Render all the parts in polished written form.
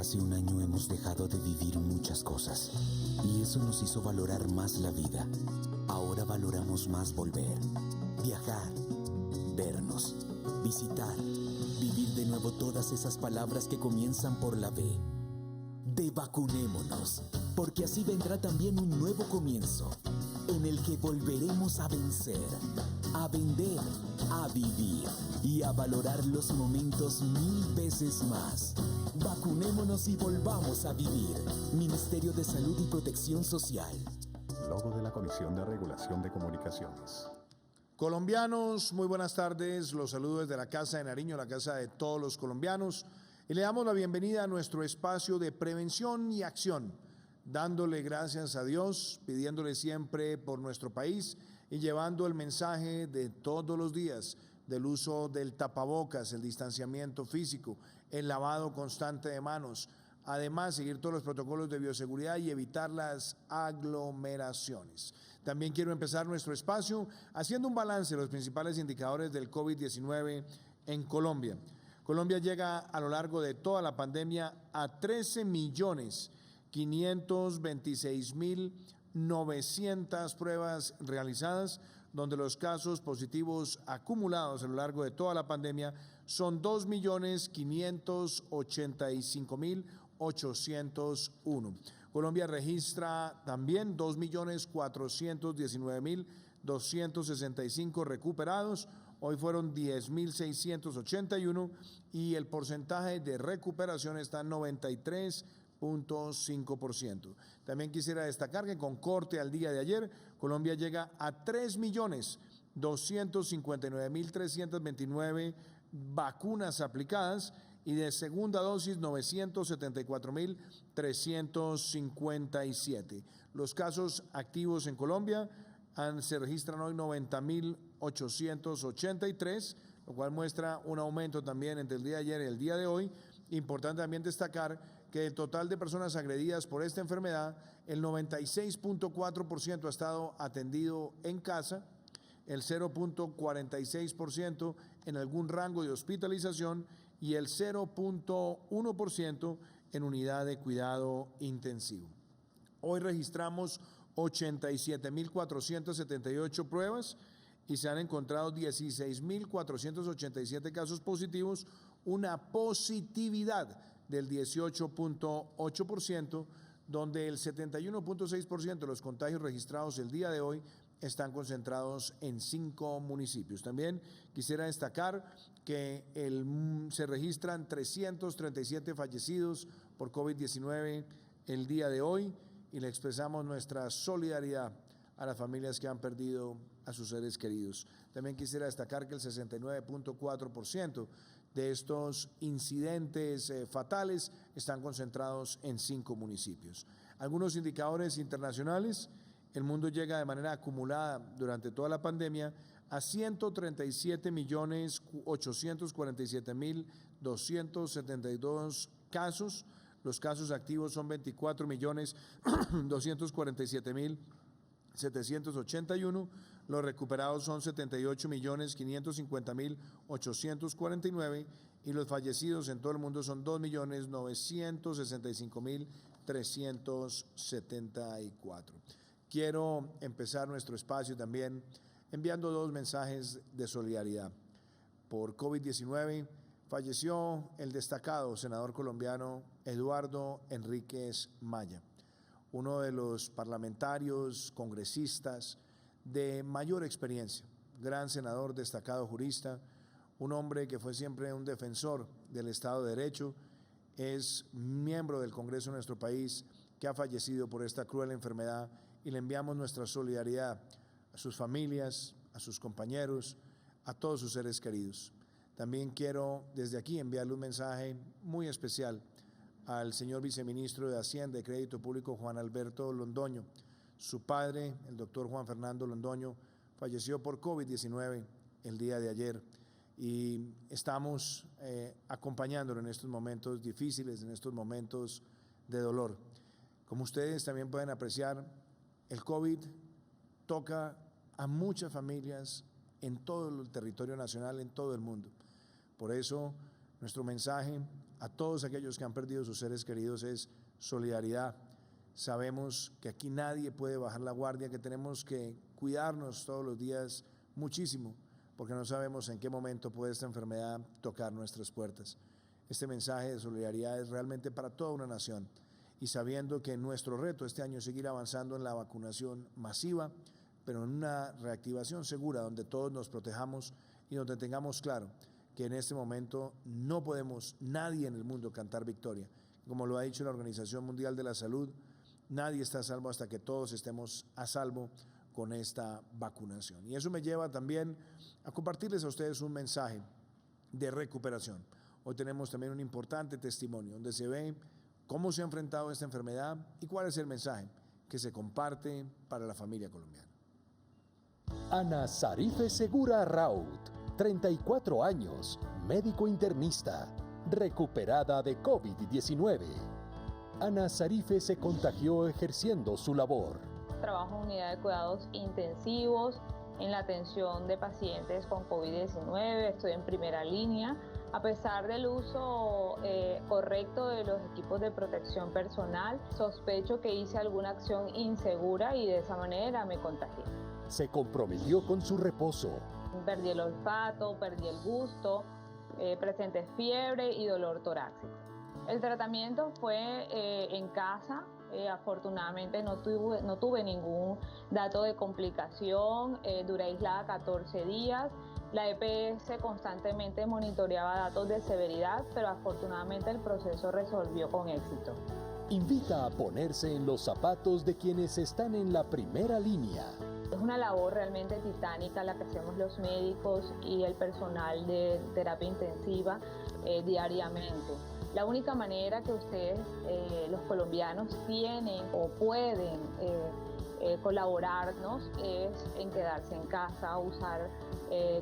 Hace un año hemos dejado de vivir muchas cosas y eso nos hizo valorar más la vida. Ahora valoramos más volver, viajar, vernos, visitar, vivir de nuevo todas esas palabras que comienzan por la B. De vacunémonos, porque así vendrá también un nuevo comienzo, en el que volveremos a vencer, a vender, a vivir y a valorar los momentos 1000 veces más. Vacunémonos y volvamos a vivir. Ministerio de Salud y Protección Social. Logo de la Comisión de Regulación de Comunicaciones. Colombianos, muy buenas tardes. Los saludo desde la Casa de Nariño, la casa de todos los colombianos. Y le damos la bienvenida a nuestro espacio de prevención y acción, dándole gracias a Dios, pidiéndole siempre por nuestro país y llevando el mensaje de todos los días del uso del tapabocas, el distanciamiento físico, el lavado constante de manos. Además, seguir todos los protocolos de bioseguridad y evitar las aglomeraciones. También quiero empezar nuestro espacio haciendo un balance de los principales indicadores del COVID-19 en Colombia. Colombia llega a lo largo de toda la pandemia a 13.526.900 pruebas realizadas, donde los casos positivos acumulados a lo largo de toda la pandemia son 2.585.801. Colombia registra también 2.419.265 recuperados. Hoy fueron 10.681 y el porcentaje de recuperación está en 93.5%. También quisiera destacar que con corte al día de ayer, Colombia llega a 3.259.329 vacunas aplicadas y de segunda dosis 974.357. Los casos activos en Colombia se registran hoy 90.883, lo cual muestra un aumento también entre el día de ayer y el día de hoy. Importante también destacar que el total de personas agredidas por esta enfermedad, el 96.4% ha estado atendido en casa, el 0.46% en algún rango de hospitalización y el 0.1% en unidad de cuidado intensivo. Hoy registramos 87.478 pruebas y se han encontrado 16.487 casos positivos, una positividad del 18.8%, donde el 71.6% de los contagios registrados el día de hoy están concentrados en 5 municipios. También quisiera destacar que se registran 337 fallecidos por COVID-19 el día de hoy y le expresamos nuestra solidaridad a las familias que han perdido a sus seres queridos. También quisiera destacar que el 69.4% de estos incidentes fatales están concentrados en 5 municipios. Algunos indicadores internacionales: el mundo llega de manera acumulada durante toda la pandemia a 137.847.272 casos. Los casos activos son 24.247.781, los recuperados son 78.550.849 y los fallecidos en todo el mundo son 2.965.374. Quiero empezar nuestro espacio también enviando 2 mensajes de solidaridad. Por COVID-19 falleció el destacado senador colombiano Eduardo Enríquez Maya, uno de los parlamentarios, congresistas de mayor experiencia, gran senador, destacado jurista, un hombre que fue siempre un defensor del Estado de Derecho, es miembro del Congreso de nuestro país, que ha fallecido por esta cruel enfermedad, y le enviamos nuestra solidaridad a sus familias, a sus compañeros, a todos sus seres queridos. También quiero desde aquí enviarle un mensaje muy especial al señor viceministro de Hacienda y Crédito Público, Juan Alberto Londoño. Su padre, el doctor Juan Fernando Londoño, falleció por COVID-19 el día de ayer y estamos acompañándolo en estos momentos difíciles, en estos momentos de dolor. Como ustedes también pueden apreciar, el COVID toca a muchas familias en todo el territorio nacional, en todo el mundo. Por eso, nuestro mensaje a todos aquellos que han perdido sus seres queridos es solidaridad. Sabemos que aquí nadie puede bajar la guardia, que tenemos que cuidarnos todos los días muchísimo, porque no sabemos en qué momento puede esta enfermedad tocar nuestras puertas. Este mensaje de solidaridad es realmente para toda una nación, y sabiendo que nuestro reto este año es seguir avanzando en la vacunación masiva, pero en una reactivación segura donde todos nos protejamos y donde tengamos claro que en este momento no podemos nadie en el mundo cantar victoria. Como lo ha dicho la Organización Mundial de la Salud, nadie está a salvo hasta que todos estemos a salvo con esta vacunación. Y eso me lleva también a compartirles a ustedes un mensaje de recuperación. Hoy tenemos también un importante testimonio donde se ve cómo se ha enfrentado esta enfermedad y cuál es el mensaje que se comparte para la familia colombiana. Ana Sarife Segura Raut, 34 años, médico internista, recuperada de COVID-19. Ana Sarife se contagió ejerciendo su labor. Trabajo en unidad de cuidados intensivos, en la atención de pacientes con COVID-19, estoy en primera línea. A pesar del uso correcto de los equipos de protección personal, sospecho que hice alguna acción insegura y de esa manera me contagié. Se comprometió con su reposo. Perdí el olfato, perdí el gusto, presenté fiebre y dolor torácico. El tratamiento fue en casa. Afortunadamente no tuve ningún dato de complicación, duré aislada 14 días. La EPS constantemente monitoreaba datos de severidad, pero afortunadamente el proceso resolvió con éxito. Invita a ponerse en los zapatos de quienes están en la primera línea. Es una labor realmente titánica la que hacemos los médicos y el personal de terapia intensiva diariamente. La única manera que ustedes, los colombianos, tienen o pueden colaborarnos es en quedarse en casa, usar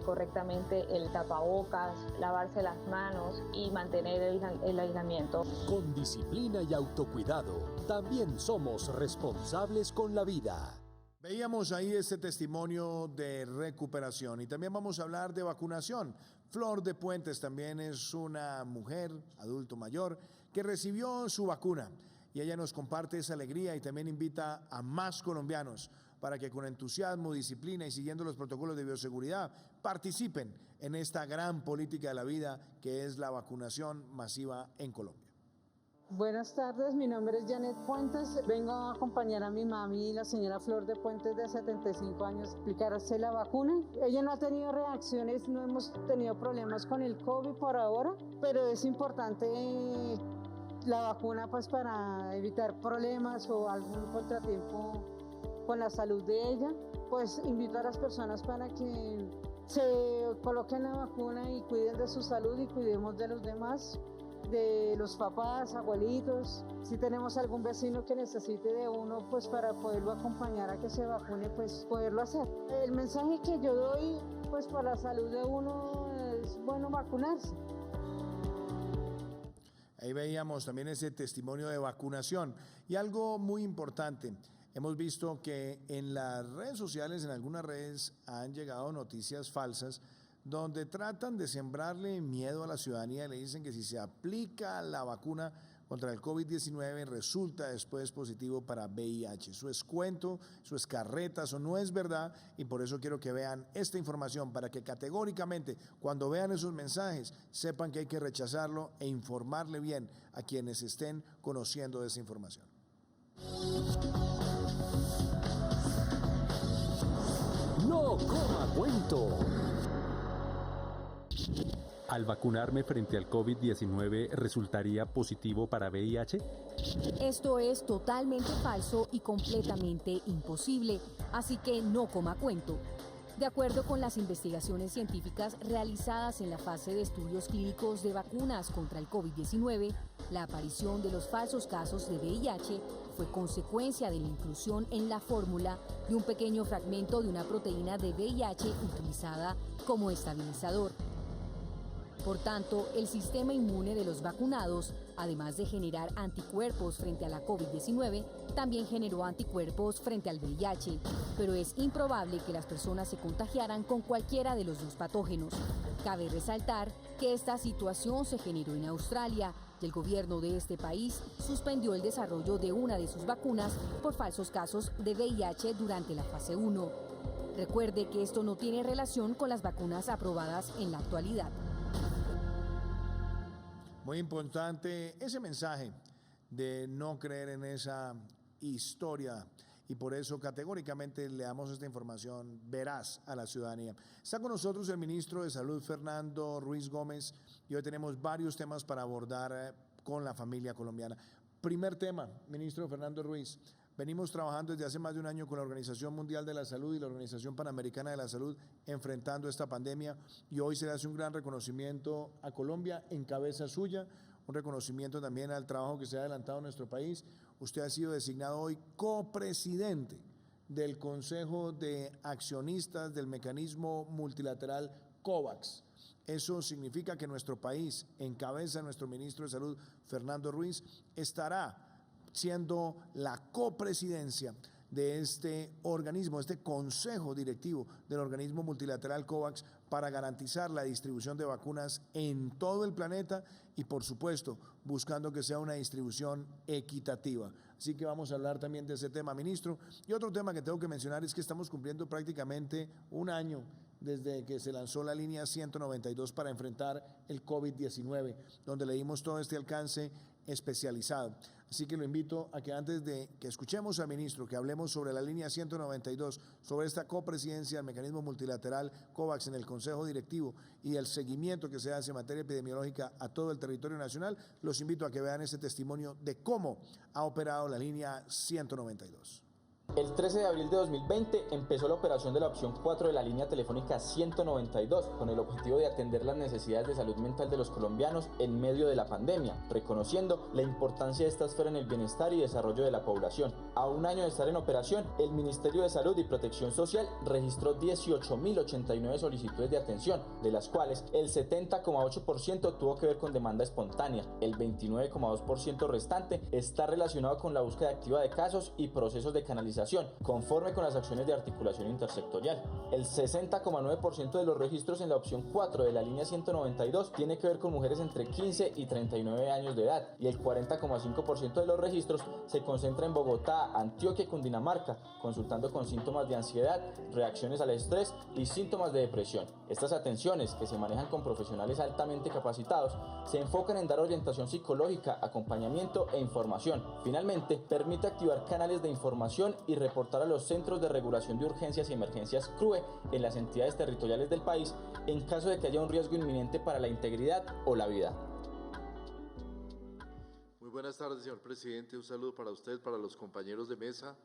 correctamente el tapabocas, lavarse las manos y mantener el aislamiento. Con disciplina y autocuidado, también somos responsables con la vida. Veíamos ahí este testimonio de recuperación y también vamos a hablar de vacunación. Flor de Puentes también es una mujer, adulto mayor, que recibió su vacuna y ella nos comparte esa alegría y también invita a más colombianos para que con entusiasmo, disciplina y siguiendo los protocolos de bioseguridad participen en esta gran política de la vida que es la vacunación masiva en Colombia. Buenas tardes, mi nombre es Janet Puentes. Vengo a acompañar a mi mami, la señora Flor de Puentes, de 75 años, a aplicarse la vacuna. Ella no ha tenido reacciones, no hemos tenido problemas con el COVID por ahora, pero es importante la vacuna pues para evitar problemas o algún contratiempo con la salud de ella. Pues invito a las personas para que se coloquen la vacuna y cuiden de su salud y cuidemos de los demás, de los papás, abuelitos. Si tenemos algún vecino que necesite de uno, pues para poderlo acompañar a que se vacune, pues poderlo hacer. El mensaje que yo doy, pues para la salud de uno, es bueno vacunarse. Ahí veíamos también ese testimonio de vacunación y algo muy importante. Hemos visto que en las redes sociales, en algunas redes, han llegado noticias falsas donde tratan de sembrarle miedo a la ciudadanía y le dicen que si se aplica la vacuna contra el COVID-19 resulta después positivo para VIH. Eso es cuento, eso es carreta, eso no es verdad y por eso quiero que vean esta información para que categóricamente cuando vean esos mensajes sepan que hay que rechazarlo e informarle bien a quienes estén conociendo de esa información. No coma cuento. ¿Al vacunarme frente al COVID-19 resultaría positivo para VIH? Esto es totalmente falso y completamente imposible, así que no coma cuento. De acuerdo con las investigaciones científicas realizadas en la fase de estudios clínicos de vacunas contra el COVID-19, la aparición de los falsos casos de VIH fue consecuencia de la inclusión en la fórmula de un pequeño fragmento de una proteína de VIH utilizada como estabilizador. Por tanto, el sistema inmune de los vacunados, además de generar anticuerpos frente a la COVID-19, también generó anticuerpos frente al VIH, pero es improbable que las personas se contagiaran con cualquiera de los dos patógenos. Cabe resaltar que esta situación se generó en Australia, y el gobierno de este país suspendió el desarrollo de una de sus vacunas por falsos casos de VIH durante la fase 1. Recuerde que esto no tiene relación con las vacunas aprobadas en la actualidad. Muy importante ese mensaje de no creer en esa historia y por eso categóricamente le damos esta información veraz a la ciudadanía. Está con nosotros el ministro de Salud, Fernando Ruiz Gómez, y hoy tenemos varios temas para abordar con la familia colombiana. Primer tema, ministro Fernando Ruiz. Venimos trabajando desde hace más de un año con la Organización Mundial de la Salud y la Organización Panamericana de la Salud enfrentando esta pandemia y hoy se le hace un gran reconocimiento a Colombia en cabeza suya, un reconocimiento también al trabajo que se ha adelantado en nuestro país. Usted ha sido designado hoy copresidente del Consejo de Accionistas del Mecanismo Multilateral COVAX. Eso significa que nuestro país, en cabeza de nuestro ministro de Salud, Fernando Ruiz, estará siendo la copresidencia de este organismo, este consejo directivo del organismo multilateral COVAX para garantizar la distribución de vacunas en todo el planeta y, por supuesto, buscando que sea una distribución equitativa. Así que vamos a hablar también de ese tema, ministro. Y otro tema que tengo que mencionar es que estamos cumpliendo prácticamente un año desde que se lanzó la línea 192 para enfrentar el COVID-19, donde le dimos todo este alcance especializado. Así que lo invito a que antes de que escuchemos al ministro, que hablemos sobre la línea 192, sobre esta copresidencia del mecanismo multilateral COVAX en el Consejo Directivo y el seguimiento que se hace en materia epidemiológica a todo el territorio nacional, los invito a que vean ese testimonio de cómo ha operado la línea 192. El 13 de abril de 2020 empezó la operación de la opción 4 de la línea telefónica 192 con el objetivo de atender las necesidades de salud mental de los colombianos en medio de la pandemia, reconociendo la importancia de esta esfera en el bienestar y desarrollo de la población. A un año de estar en operación, el Ministerio de Salud y Protección Social registró 18.089 solicitudes de atención, de las cuales el 70,8% tuvo que ver con demanda espontánea, el 29,2% restante está relacionado con la búsqueda activa de casos y procesos de canalización conforme con las acciones de articulación intersectorial. El 60,9% de los registros en la opción 4 de la línea 192 tiene que ver con mujeres entre 15 y 39 años de edad y el 40,5% de los registros se concentra en Bogotá, Antioquia y Cundinamarca, consultando con síntomas de ansiedad, reacciones al estrés y síntomas de depresión. Estas atenciones, que se manejan con profesionales altamente capacitados, se enfocan en dar orientación psicológica, acompañamiento e información. Finalmente, permite activar canales de información y reportar a los Centros de Regulación de Urgencias y Emergencias CRUE en las entidades territoriales del país en caso de que haya un riesgo inminente para la integridad o la vida. Muy buenas tardes, señor presidente. Un saludo para usted, para los compañeros de mesa,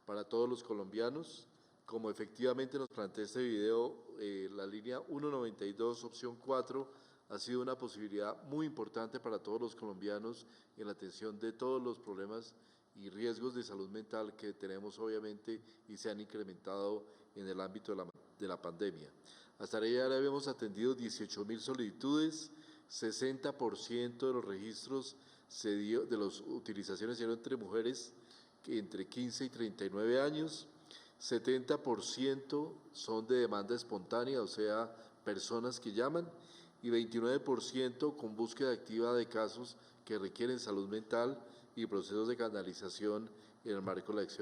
para todos los colombianos. Como efectivamente nos plantea este video, la línea 192, opción 4, ha sido una posibilidad muy importante para todos los colombianos en la atención de todos los problemas y riesgos de salud mental que tenemos obviamente y se han incrementado en el ámbito de la pandemia. Hasta ahora habíamos atendido 18.000 solicitudes, 60% de los registros de las utilizaciones se dieron entre mujeres entre 15 y 39 años, 70% son de demanda espontánea, o sea, personas que llaman, y 29% con búsqueda activa de casos que requieren salud mental y procesos de canalización en el marco de las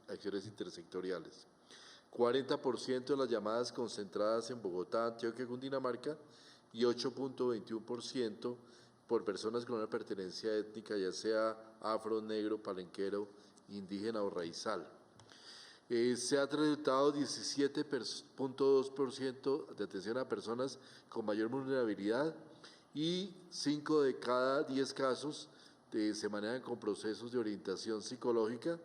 acciones intersectoriales. 40% de las llamadas concentradas en Bogotá, Antioquia y Cundinamarca y 8,21% por personas con una pertenencia étnica, ya sea afro, negro, palenquero, indígena o raizal. Se ha tratado 17,2% de atención a personas con mayor vulnerabilidad y 5 de cada 10 casos se manejan con procesos de orientación psicológica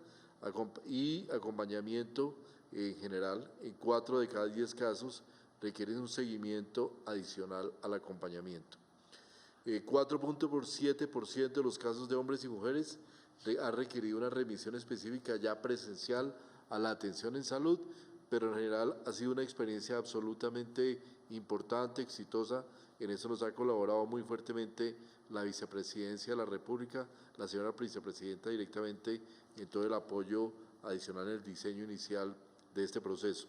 y acompañamiento en general. En 4 de cada 10 casos requieren un seguimiento adicional al acompañamiento. 4,7% de los casos de hombres y mujeres ha requerido una remisión específica ya presencial a la atención en salud, pero en general ha sido una experiencia absolutamente importante, exitosa. En eso nos ha colaborado muy fuertemente la Vicepresidencia de la República, la señora Vicepresidenta directamente en todo el apoyo adicional en el diseño inicial de este proceso.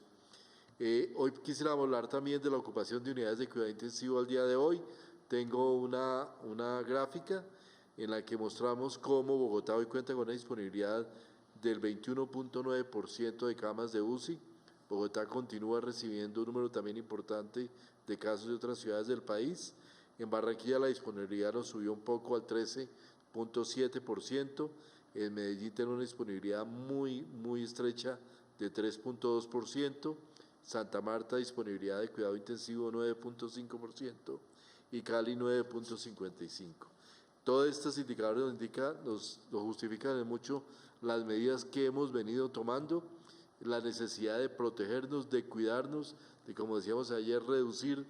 Hoy quisiéramos hablar también de la ocupación de unidades de cuidado intensivo al día de hoy. Tengo una gráfica en la que mostramos cómo Bogotá hoy cuenta con una disponibilidad del 21.9% de camas de UCI. Bogotá continúa recibiendo un número también importante de casos de otras ciudades del país. En Barranquilla la disponibilidad nos subió un poco al 13.7%. En Medellín tenemos una disponibilidad muy estrecha de 3.2%. Santa Marta, disponibilidad de cuidado intensivo 9.5% y Cali 9.55%. Todos estos indicadores nos justifican mucho las medidas que hemos venido tomando, la necesidad de protegernos, de cuidarnos, de, como decíamos ayer, reducir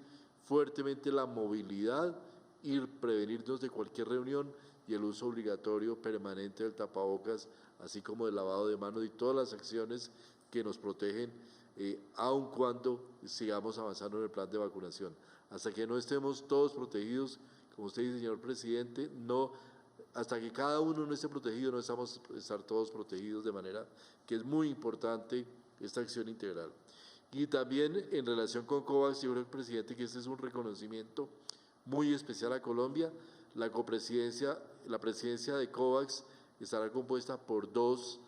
fuertemente la movilidad y prevenirnos de cualquier reunión y el uso obligatorio permanente del tapabocas, así como del lavado de manos y todas las acciones que nos protegen, aun cuando sigamos avanzando en el plan de vacunación. Hasta que no estemos todos protegidos, como usted dice, señor presidente, hasta que cada uno no esté protegido, no estamos a estar todos protegidos, de manera que es muy importante esta acción integral. Y también en relación con COVAX, yo creo, presidente, que este es un reconocimiento muy especial a Colombia. La presidencia de COVAX estará compuesta por dos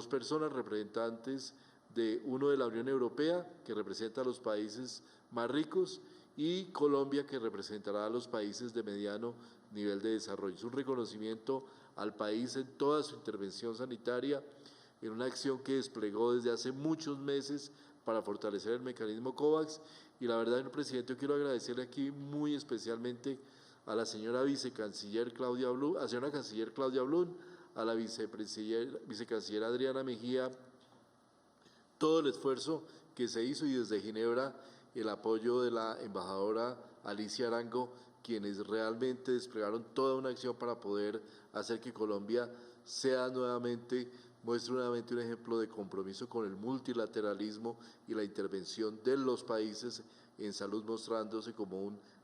personas, representantes de uno de la Unión Europea, que representa a los países más ricos, y Colombia, que representará a los países de mediano nivel de desarrollo. Es un reconocimiento al país en toda su intervención sanitaria, en una acción que desplegó desde hace muchos meses para fortalecer el mecanismo COVAX. Y la verdad, señor presidente, yo quiero agradecerle aquí muy especialmente a la señora vicecanciller Claudia Blum, a la señora canciller Claudia Blum, a la vicecanciller Adriana Mejía, todo el esfuerzo que se hizo, y desde Ginebra el apoyo de la embajadora Alicia Arango, quienes realmente desplegaron toda una acción para poder hacer que Colombia muestre nuevamente un ejemplo de compromiso con el multilateralismo y la intervención de los países en salud, mostrándose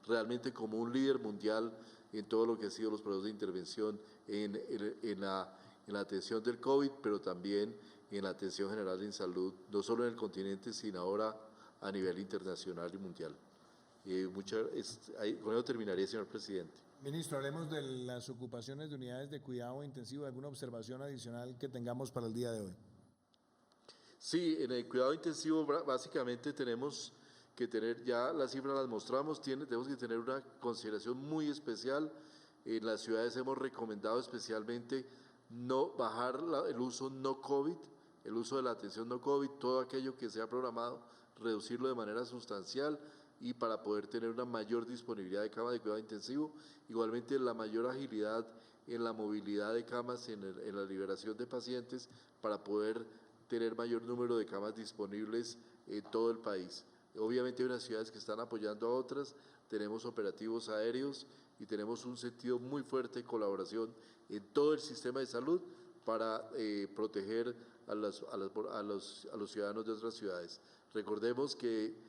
realmente como un líder mundial en todo lo que ha sido los procesos de intervención en la atención del COVID, pero también en la atención general en salud, no solo en el continente, sino ahora a nivel internacional y mundial. Con eso terminaría, señor presidente. Ministro, hablemos de las ocupaciones de unidades de cuidado intensivo. ¿Alguna observación adicional que tengamos para el día de hoy? Sí, en el cuidado intensivo básicamente tenemos que tener, ya las cifras las mostramos, tenemos que tener una consideración muy especial. En las ciudades hemos recomendado especialmente no bajar el uso no COVID, el uso de la atención no COVID, todo aquello que sea programado, reducirlo de manera sustancial, y para poder tener una mayor disponibilidad de camas de cuidado intensivo, igualmente la mayor agilidad en la movilidad de camas, en la liberación de pacientes, para poder tener mayor número de camas disponibles en todo el país. Obviamente hay unas ciudades que están apoyando a otras, tenemos operativos aéreos y tenemos un sentido muy fuerte de colaboración en todo el sistema de salud para proteger a los ciudadanos de otras ciudades. Recordemos que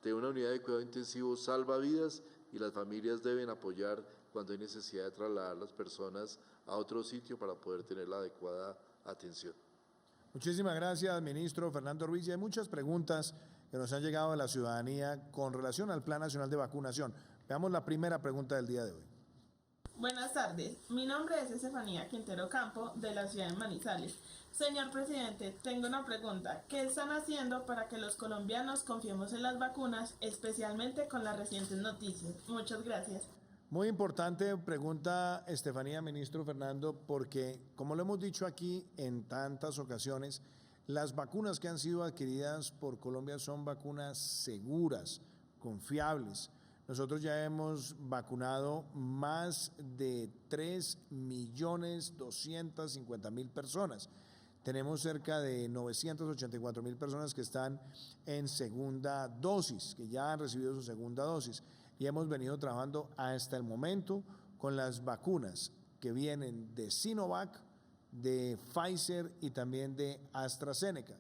una unidad de cuidado intensivo salva vidas, y las familias deben apoyar cuando hay necesidad de trasladar a las personas a otro sitio para poder tener la adecuada atención. Muchísimas gracias, ministro Fernando Ruiz. Y hay muchas preguntas que nos han llegado de la ciudadanía con relación al Plan Nacional de Vacunación. Veamos la primera pregunta del día de hoy. Buenas tardes, mi nombre es Estefanía Quintero Campo, de la ciudad de Manizales. Señor presidente, tengo una pregunta. ¿Qué están haciendo para que los colombianos confiemos en las vacunas, especialmente con las recientes noticias? Muchas gracias. Muy importante pregunta, Estefanía, ministro Fernando, porque como lo hemos dicho aquí en tantas ocasiones, las vacunas que han sido adquiridas por Colombia son vacunas seguras, confiables. Nosotros ya hemos vacunado más de 3.250.000 personas. Tenemos cerca de 984.000 personas que están en segunda dosis, que ya han recibido su segunda dosis. Y hemos venido trabajando hasta el momento con las vacunas que vienen de Sinovac, de Pfizer y también de AstraZeneca.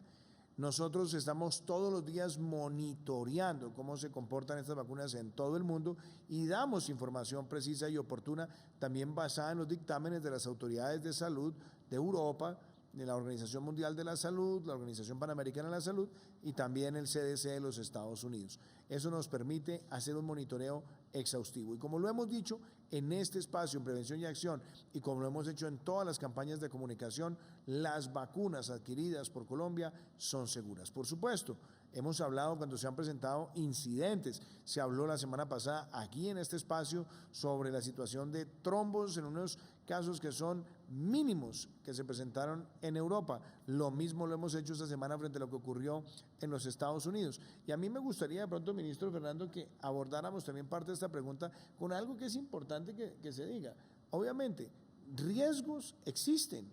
Nosotros estamos todos los días monitoreando cómo se comportan estas vacunas en todo el mundo y damos información precisa y oportuna, también basada en los dictámenes de las autoridades de salud de Europa, de la Organización Mundial de la Salud, la Organización Panamericana de la Salud y también el CDC de los Estados Unidos. Eso nos permite hacer un monitoreo exhaustivo. Y como lo hemos dicho en este espacio en prevención y acción y como lo hemos hecho en todas las campañas de comunicación, las vacunas adquiridas por Colombia son seguras. Por supuesto, hemos hablado cuando se han presentado incidentes. Se habló la semana pasada aquí en este espacio sobre la situación de trombos en unos casos que son mínimos que se presentaron en Europa. Lo mismo lo hemos hecho esta semana frente a lo que ocurrió en los Estados Unidos. Y a mí me gustaría de pronto, ministro Fernando, que abordáramos también parte de esta pregunta con algo que es importante que se diga. Obviamente, riesgos existen,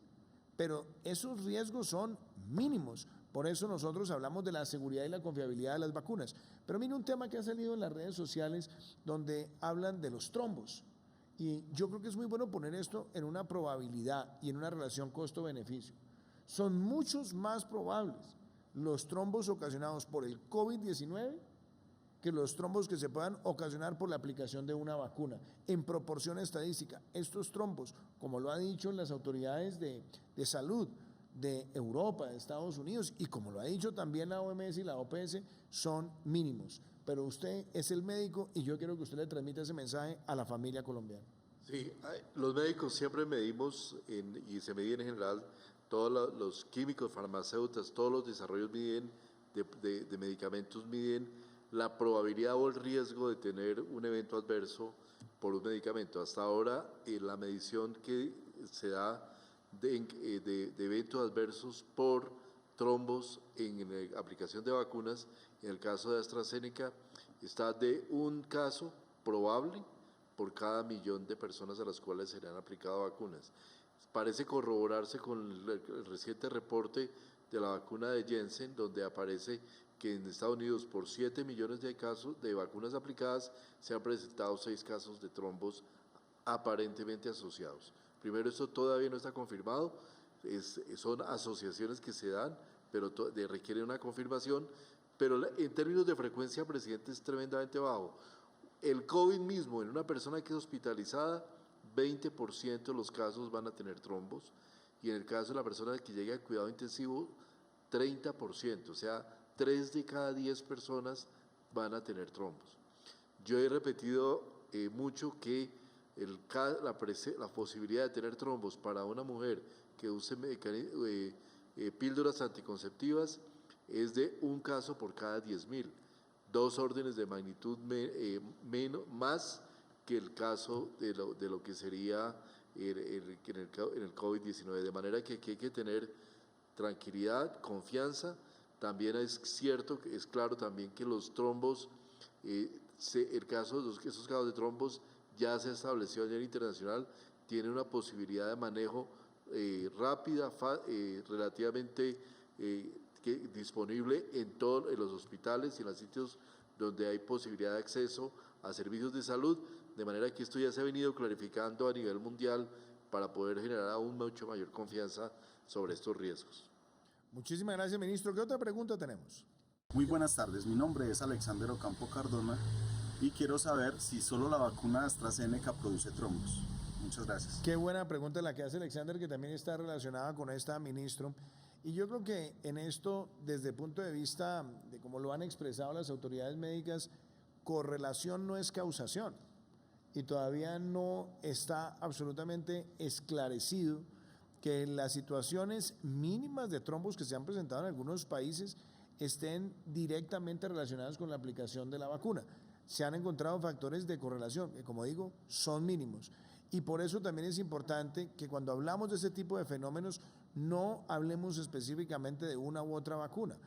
pero esos riesgos son mínimos. Por eso nosotros hablamos de la seguridad y la confiabilidad de las vacunas. Pero mire un tema que ha salido en las redes sociales donde hablan de los trombos. Y yo creo que es muy bueno poner esto en una probabilidad y en una relación costo-beneficio. Son muchos más probables los trombos ocasionados por el COVID-19 que los trombos que se puedan ocasionar por la aplicación de una vacuna. En proporción estadística, estos trombos, como lo han dicho las autoridades de salud de Europa, de Estados Unidos, y como lo ha dicho también la OMS y la OPS, son mínimos. Pero usted es el médico y yo quiero que usted le transmita ese mensaje a la familia colombiana. Sí, los médicos siempre medimos, y se miden en general, todos los químicos, farmacéuticos, todos los desarrollos miden, de medicamentos miden la probabilidad o el riesgo de tener un evento adverso por un medicamento. Hasta ahora, la medición que se da de eventos adversos por trombos en la aplicación de vacunas, en el caso de AstraZeneca, está de un caso probable por cada 1.000.000 de personas a las cuales se le han aplicado vacunas. Parece corroborarse con el reciente reporte de la vacuna de Janssen, donde aparece que en Estados Unidos por 7 millones de casos de vacunas aplicadas se han presentado 6 casos de trombos aparentemente asociados. Primero, esto todavía no está confirmado, son asociaciones que se dan, pero requieren una confirmación, pero en términos de frecuencia, presidente, es tremendamente bajo. El COVID mismo, en una persona que es hospitalizada, 20% de los casos van a tener trombos, y en el caso de la persona que llegue a cuidado intensivo, 30%, o sea, 3 de cada 10 personas van a tener trombos. Yo he repetido mucho que la posibilidad de tener trombos para una mujer que use píldoras anticonceptivas es de un caso por cada 10.000, 2 órdenes de magnitud más que el caso de lo que sería en el COVID-19, de manera que aquí hay que tener tranquilidad, confianza. También es cierto, es claro también que los trombos, esos casos de trombos ya se estableció a nivel internacional, tiene una posibilidad de manejo rápida, relativamente disponible en los hospitales y en los sitios donde hay posibilidad de acceso a servicios de salud, de manera que esto ya se ha venido clarificando a nivel mundial para poder generar aún mucho mayor confianza sobre estos riesgos. Muchísimas gracias, ministro. ¿Qué otra pregunta tenemos? Muy buenas tardes, mi nombre es Alexander Ocampo Cardona y quiero saber si solo la vacuna AstraZeneca produce trombos. Muchas gracias. Qué buena pregunta la que hace Alexander, que también está relacionada con esta, ministro. Y yo creo que en esto, desde el punto de vista de cómo lo han expresado las autoridades médicas, correlación no es causación. Y todavía no está absolutamente esclarecido que las situaciones mínimas de trombos que se han presentado en algunos países estén directamente relacionadas con la aplicación de la vacuna. Se han encontrado factores de correlación que, como digo, son mínimos. Y por eso también es importante que cuando hablamos de ese tipo de fenómenos no hablemos específicamente de una u otra vacuna.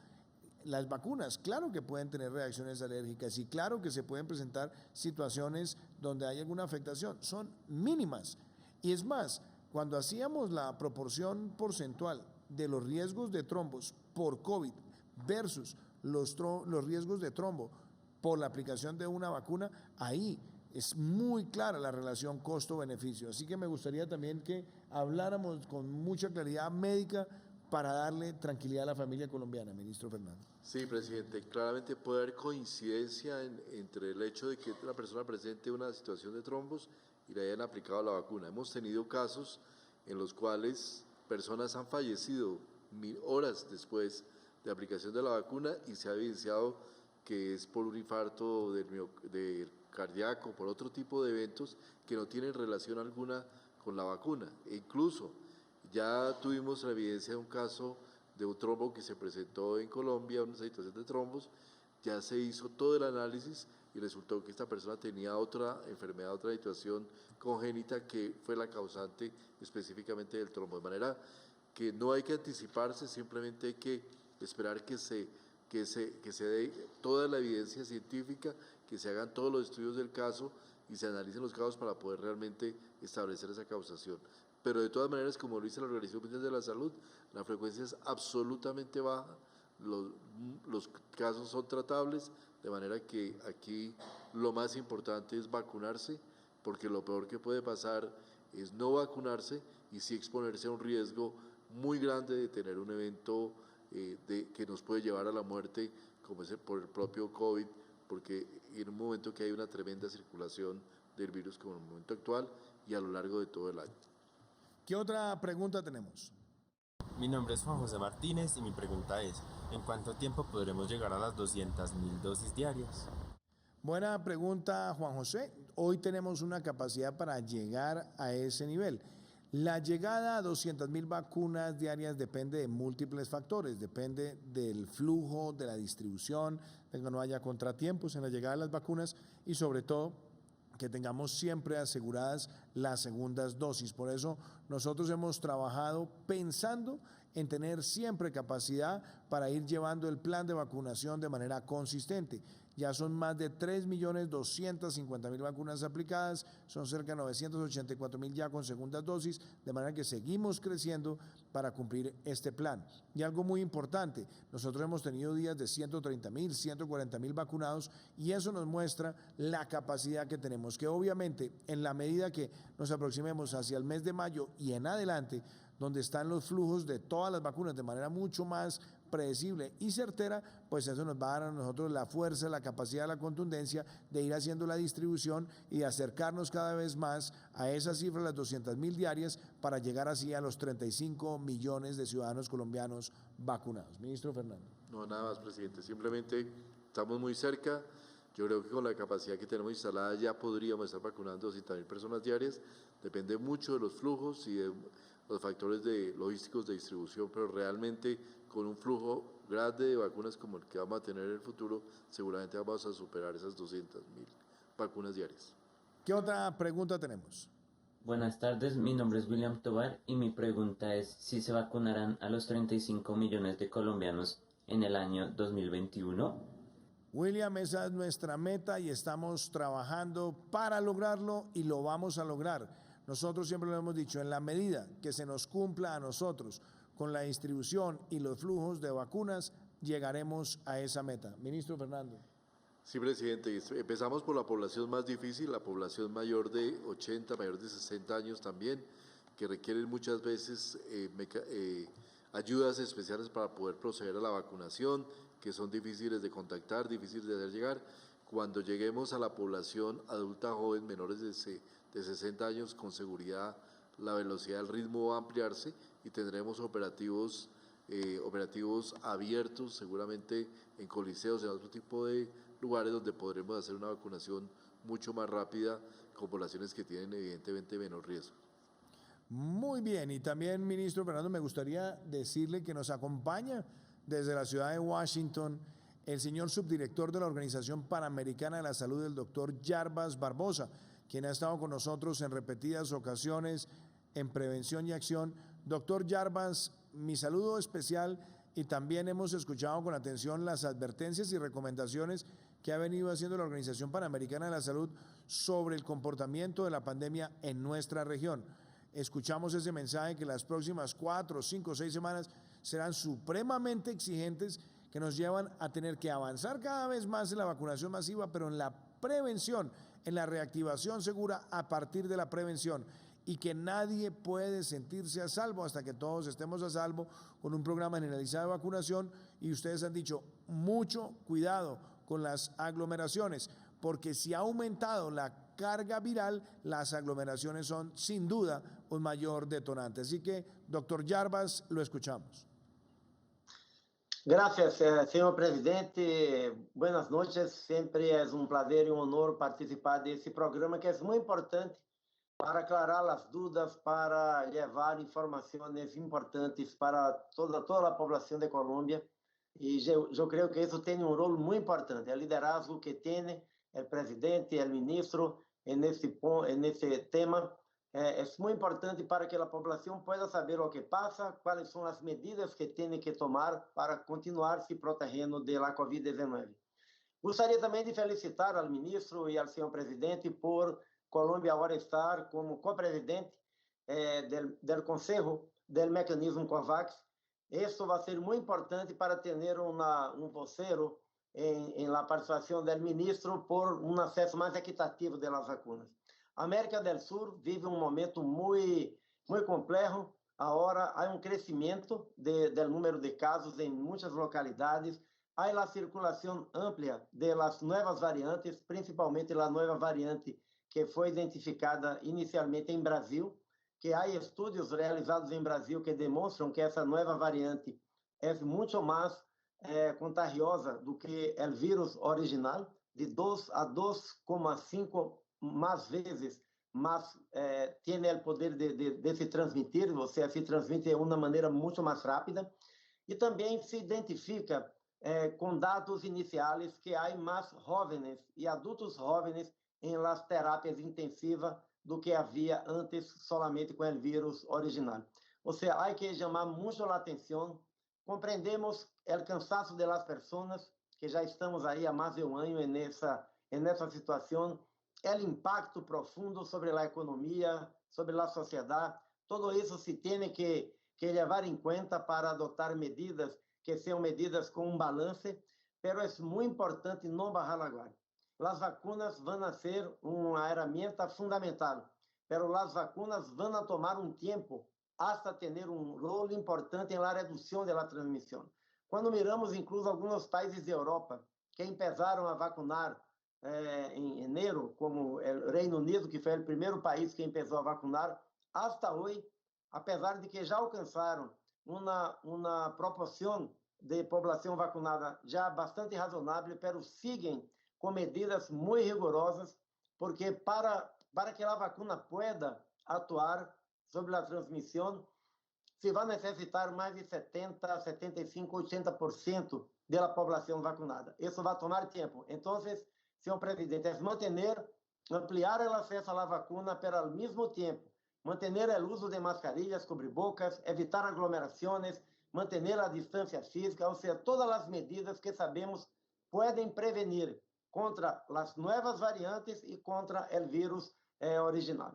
Las vacunas, claro que pueden tener reacciones alérgicas y claro que se pueden presentar situaciones donde hay alguna afectación, son mínimas. Y es más, cuando hacíamos la proporción porcentual de los riesgos de trombos por COVID versus los riesgos de trombo por la aplicación de una vacuna, ahí es muy clara la relación costo-beneficio. Así que me gustaría también que habláramos con mucha claridad médica para darle tranquilidad a la familia colombiana, ministro Fernando. Sí, presidente, claramente puede haber coincidencia entre el hecho de que la persona presente una situación de trombos y le hayan aplicado la vacuna. Hemos tenido casos en los cuales personas han fallecido horas después de aplicación de la vacuna y se ha evidenciado que es por un infarto del cardíaco, por otro tipo de eventos que no tienen relación alguna con la vacuna. E incluso ya tuvimos la evidencia de un caso de un trombo que se presentó en Colombia, una situación de trombos, ya se hizo todo el análisis y resultó que esta persona tenía otra enfermedad, otra situación congénita que fue la causante específicamente del trombo. De manera que no hay que anticiparse, simplemente hay que esperar que se dé toda la evidencia científica, que se hagan todos los estudios del caso y se analicen los casos para poder realmente establecer esa causación. Pero de todas maneras, como lo dice la Organización Mundial de la Salud, la frecuencia es absolutamente baja, los casos son tratables, de manera que aquí lo más importante es vacunarse, porque lo peor que puede pasar es no vacunarse y sí exponerse a un riesgo muy grande de tener un evento que nos puede llevar a la muerte, como es por el propio COVID, porque en un momento que hay una tremenda circulación del virus como en el momento actual y a lo largo de todo el año. ¿Qué otra pregunta tenemos? Mi nombre es Juan José Martínez y mi pregunta es, ¿en cuánto tiempo podremos llegar a las 200.000 dosis diarias? Buena pregunta, Juan José. Hoy tenemos una capacidad para llegar a ese nivel. La llegada a 200.000 vacunas diarias depende de múltiples factores, depende del flujo, de la distribución, de que no haya contratiempos en la llegada de las vacunas y sobre todo que tengamos siempre aseguradas las segundas dosis. Por eso nosotros hemos trabajado pensando en tener siempre capacidad para ir llevando el plan de vacunación de manera consistente. Ya son más de 3.250.000 vacunas aplicadas, son cerca de 984.000 ya con segundas dosis, de manera que seguimos creciendo para cumplir este plan. Y algo muy importante, nosotros hemos tenido días de 130.000, 140.000 vacunados y eso nos muestra la capacidad que tenemos, que obviamente en la medida que nos aproximemos hacia el mes de mayo y en adelante, donde están los flujos de todas las vacunas de manera mucho más predecible y certera, pues eso nos va a dar a nosotros la fuerza, la capacidad, la contundencia de ir haciendo la distribución y de acercarnos cada vez más a esa cifra, las 200.000 diarias, para llegar así a los 35 millones de ciudadanos colombianos vacunados. Ministro Fernando. No, nada más, presidente. Simplemente estamos muy cerca. Yo creo que con la capacidad que tenemos instalada ya podríamos estar vacunando 200.000 personas diarias. Depende mucho de los flujos y de los factores logísticos de distribución, pero realmente con un flujo grande de vacunas como el que vamos a tener en el futuro, seguramente vamos a superar esas 200.000 vacunas diarias. ¿Qué otra pregunta tenemos? Buenas tardes, mi nombre es William Tobar y mi pregunta es si se vacunarán a los 35 millones de colombianos en el año 2021. William, esa es nuestra meta y estamos trabajando para lograrlo y lo vamos a lograr. Nosotros siempre lo hemos dicho, en la medida que se nos cumpla a nosotros con la distribución y los flujos de vacunas, llegaremos a esa meta. Ministro Fernando. Sí, presidente. Empezamos por la población más difícil, la población mayor de 80, mayor de 60 años también, que requieren muchas veces ayudas especiales para poder proceder a la vacunación, que son difíciles de contactar, difíciles de hacer llegar. Cuando lleguemos a la población adulta joven, menores de 60 años, con seguridad la velocidad del ritmo va a ampliarse y tendremos operativos abiertos, seguramente en coliseos, en otro tipo de lugares donde podremos hacer una vacunación mucho más rápida con poblaciones que tienen evidentemente menor riesgo. Muy bien, y también, ministro Fernando, me gustaría decirle que nos acompaña desde la ciudad de Washington el señor subdirector de la Organización Panamericana de la Salud, el doctor Jarbas Barbosa, quien ha estado con nosotros en repetidas ocasiones en prevención y acción. Doctor Jarbas, mi saludo especial y también hemos escuchado con atención las advertencias y recomendaciones que ha venido haciendo la Organización Panamericana de la Salud sobre el comportamiento de la pandemia en nuestra región. Escuchamos ese mensaje que las próximas 4, 5, 6 semanas serán supremamente exigentes, que nos llevan a tener que avanzar cada vez más en la vacunación masiva, pero en la prevención, en la reactivación segura a partir de la prevención, y que nadie puede sentirse a salvo hasta que todos estemos a salvo con un programa generalizado de vacunación. Y ustedes han dicho, mucho cuidado con las aglomeraciones, porque si ha aumentado la carga viral, las aglomeraciones son sin duda un mayor detonante. Así que, doctor Jarbas, lo escuchamos. Gracias, señor presidente. Buenas noches. Siempre es un placer y un honor participar de este programa que es muy importante para aclarar las dudas, para llevar informaciones importantes para toda la población de Colombia. Y yo creo que eso tiene un rol muy importante, el liderazgo que tiene el presidente y el ministro en este tema. Es muy importante para que la población pueda saber lo que pasa, cuáles son las medidas que tiene que tomar para continuar se protegendo de la COVID-19. Gostaria também de felicitar al ministro e al señor presidente por Colômbia agora estar como co-presidente del Consejo del Mecanismo COVAX. Esto va a ser muy importante para tener un vocero en la participación del ministro por un acceso más equitativo de las vacunas. América del Sur vive un momento muy complejo. Ahora hay un crecimiento del número de casos en muchas localidades. Hay la circulación amplia de las nuevas variantes, principalmente la nueva variante que foi identificada inicialmente em Brasil, que há estudos realizados em Brasil que demonstram que essa nova variante é muito mais contagiosa do que o vírus original, de 2 a 2,5 mais vezes mais tem o poder de se transmitir, ou seja, se transmite de uma maneira muito mais rápida, e também se identifica com dados iniciais que há mais jovens e adultos jovens em las terapias intensivas do que havia antes solamente com o vírus original. Ou seja, há que chamar muito a atenção. Compreendemos o cansaço das pessoas que já estamos aí há mais de um ano nessa situação, o impacto profundo sobre a economia, sobre a sociedade. Todo isso se tem que levar em conta para adotar medidas que sejam medidas com um balance, mas é muito importante não bajar a guarda. Las vacunas van a ser una herramienta fundamental, pero las vacunas van a tomar un tiempo hasta tener un rol importante en la reducción de la transmisión. Cuando miramos incluso algunos países de Europa que empezaron a vacunar en enero, como el Reino Unido, que fue el primer país que empezó a vacunar, hasta hoy, a pesar de que ya alcanzaron una proporción de población vacunada ya bastante razonable, pero siguen com medidas muito rigorosas, porque para que a vacuna pueda atuar sobre a transmissão, se vai necessitar mais de 70, 75, 80% da população vacunada. Isso vai tomar tempo. Então, senhor presidente, é manter, ampliar o acesso à vacuna, pero ao mesmo tempo, manter o uso de mascarillas, cobrebocas, evitar aglomerações, manter a distância física, ou seja, todas as medidas que sabemos podem prevenir contra las nuevas variantes y contra el virus original.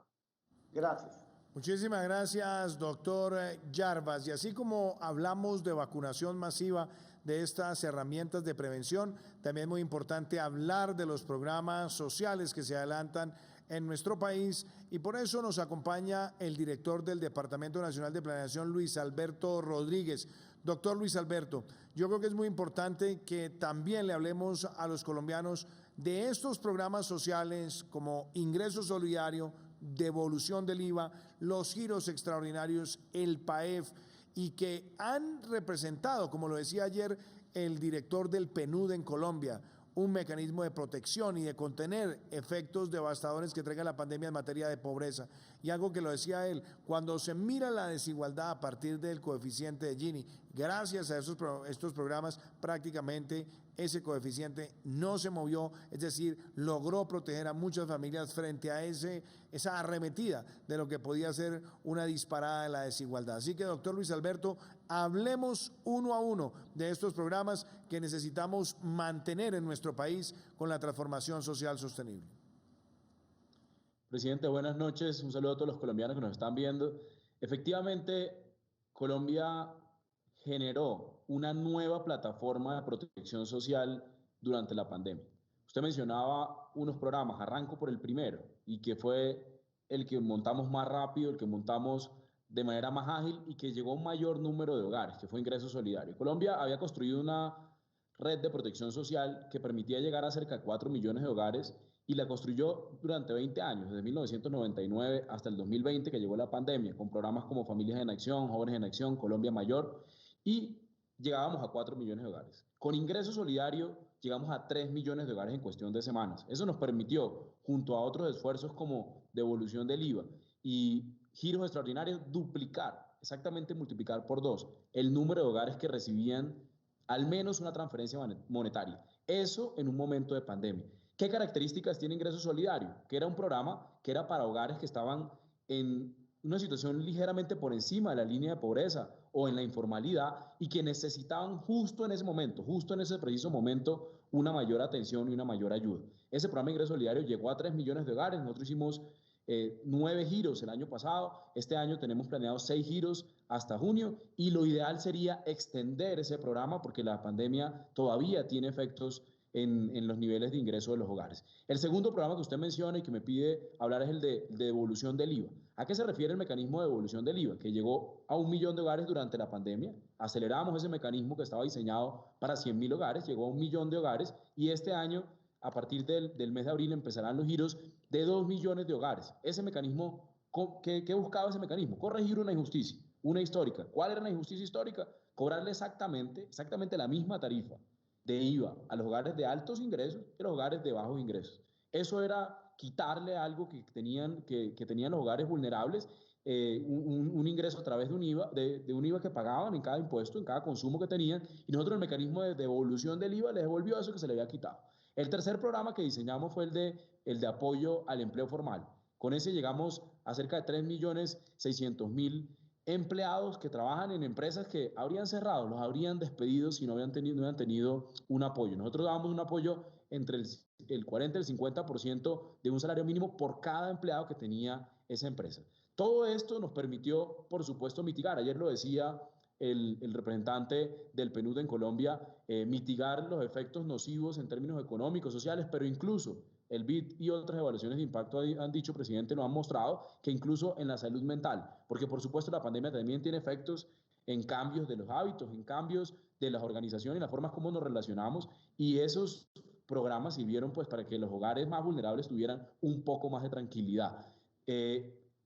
Gracias. Muchísimas gracias, doctor Jarbas. Y así como hablamos de vacunación masiva, de estas herramientas de prevención, también es muy importante hablar de los programas sociales que se adelantan en nuestro país, y por eso nos acompaña el director del Departamento Nacional de Planeación, Luis Alberto Rodríguez. Doctor Luis Alberto, yo creo que es muy importante que también le hablemos a los colombianos de estos programas sociales como ingreso solidario, devolución del IVA, los giros extraordinarios, el PAEF, y que han representado, como lo decía ayer el director del PNUD en Colombia, un mecanismo de protección y de contener efectos devastadores que traiga la pandemia en materia de pobreza. Y algo que lo decía él, cuando se mira la desigualdad a partir del coeficiente de Gini, gracias a estos programas prácticamente ese coeficiente no se movió, es decir, logró proteger a muchas familias frente a esa arremetida de lo que podía ser una disparada de la desigualdad. Así que, doctor Luis Alberto, hablemos uno a uno de estos programas que necesitamos mantener en nuestro país con la transformación social sostenible. Presidente, buenas noches. Un saludo a todos los colombianos que nos están viendo. Efectivamente, Colombia generó una nueva plataforma de protección social durante la pandemia. Usted mencionaba unos programas, arranco por el primero, y que fue el que montamos más rápido, el que montamos de manera más ágil y que llegó a un mayor número de hogares, que fue Ingreso Solidario. Colombia había construido una red de protección social que permitía llegar a cerca de 4 millones de hogares y la construyó durante 20 años, desde 1999 hasta el 2020 que llegó la pandemia, con programas como Familias en Acción, Jóvenes en Acción, Colombia Mayor, y llegábamos a 4 millones de hogares. Con Ingreso Solidario llegamos a 3 millones de hogares en cuestión de semanas. Eso nos permitió, junto a otros esfuerzos como devolución del IVA y giros extraordinarios, duplicar, exactamente multiplicar por 2 el número de hogares que recibían al menos una transferencia monetaria. Eso en un momento de pandemia. ¿Qué características tiene Ingreso Solidario? Que era un programa que era para hogares que estaban en una situación ligeramente por encima de la línea de pobreza o en la informalidad y que necesitaban justo en ese momento, justo en ese preciso momento, una mayor atención y una mayor ayuda. Ese programa de Ingreso Solidario llegó a 3 millones de hogares. Nosotros hicimos 9 giros el año pasado. Este año tenemos planeados 6 giros hasta junio y lo ideal sería extender ese programa porque la pandemia todavía tiene efectos en los niveles de ingreso de los hogares. El segundo programa que usted menciona y que me pide hablar es el de devolución del IVA. ¿A qué se refiere el mecanismo de devolución del IVA? Que llegó a 1 millón de hogares durante la pandemia. Aceleramos ese mecanismo que estaba diseñado para 100.000 hogares, llegó a 1 millón de hogares y este año, a partir del mes de abril, empezarán los giros de 2 millones de hogares. Ese mecanismo, ¿qué buscaba ese mecanismo? Corregir una injusticia, una histórica. ¿Cuál era la injusticia histórica? Cobrarle exactamente la misma tarifa de IVA a los hogares de altos ingresos y a los hogares de bajos ingresos. Eso era quitarle algo que tenían los hogares vulnerables, un ingreso a través de un IVA que pagaban en cada impuesto, en cada consumo que tenían, y nosotros el mecanismo de devolución del IVA les devolvió eso que se le había quitado. El tercer programa que diseñamos fue el de apoyo al empleo formal. Con ese llegamos a cerca de 3.600.000 empleados que trabajan en empresas que habrían cerrado, los habrían despedido si no habían tenido un apoyo. Nosotros dábamos un apoyo entre el 40 y el 50% de un salario mínimo por cada empleado que tenía esa empresa. Todo esto nos permitió, por supuesto, mitigar. Ayer lo decía el representante del PNUD en Colombia, mitigar los efectos nocivos en términos económicos, sociales, pero incluso el BID y otras evaluaciones de impacto han dicho, presidente, nos han mostrado que incluso en la salud mental, porque por supuesto la pandemia también tiene efectos en cambios de los hábitos, en cambios de las organizaciones y las formas como nos relacionamos, y esos programas sirvieron pues para que los hogares más vulnerables tuvieran un poco más de tranquilidad.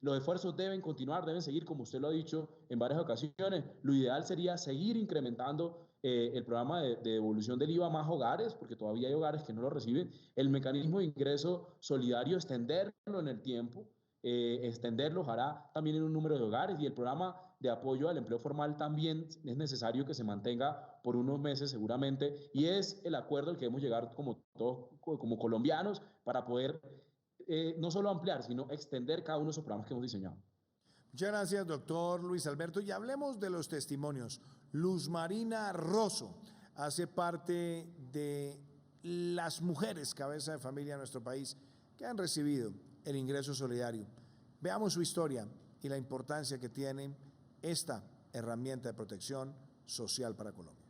Los esfuerzos deben continuar, deben seguir, como usted lo ha dicho en varias ocasiones. Lo ideal sería seguir incrementando el programa de devolución del IVA a más hogares, porque todavía hay hogares que no lo reciben. El mecanismo de ingreso solidario, extenderlo en el tiempo, extenderlo ojalá también en un número de hogares, y el programa de apoyo al empleo formal también es necesario que se mantenga por unos meses seguramente, y es el acuerdo al que debemos llegar como colombianos para poder no solo ampliar, sino extender cada uno de esos programas que hemos diseñado. Muchas gracias, doctor Luis Alberto. Y hablemos de los testimonios. Luz Marina Rosso hace parte de las mujeres cabeza de familia de nuestro país que han recibido el ingreso solidario. Veamos su historia y la importancia que tiene esta herramienta de protección social para Colombia.